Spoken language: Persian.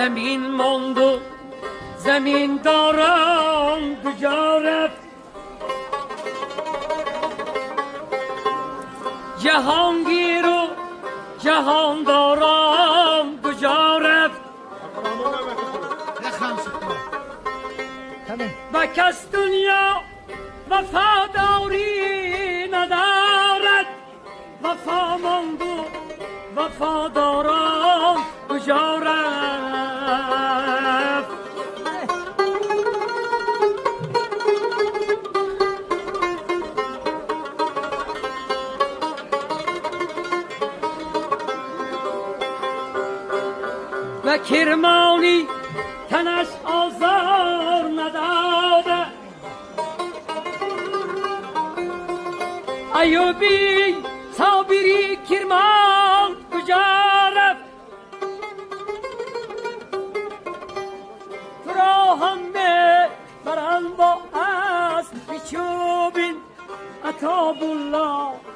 زمین ماند و زمین داران کجا رفت جهانگیر و جهان داران کجا رفت و کس دنیا وفاداری ندارد وفا ماند و وفاداران کجا رفت و کرمانی تنش آزار نداده ایوبی صابری کرمان کجا رفت تو را همه بران با اسب چوبین عطاب الله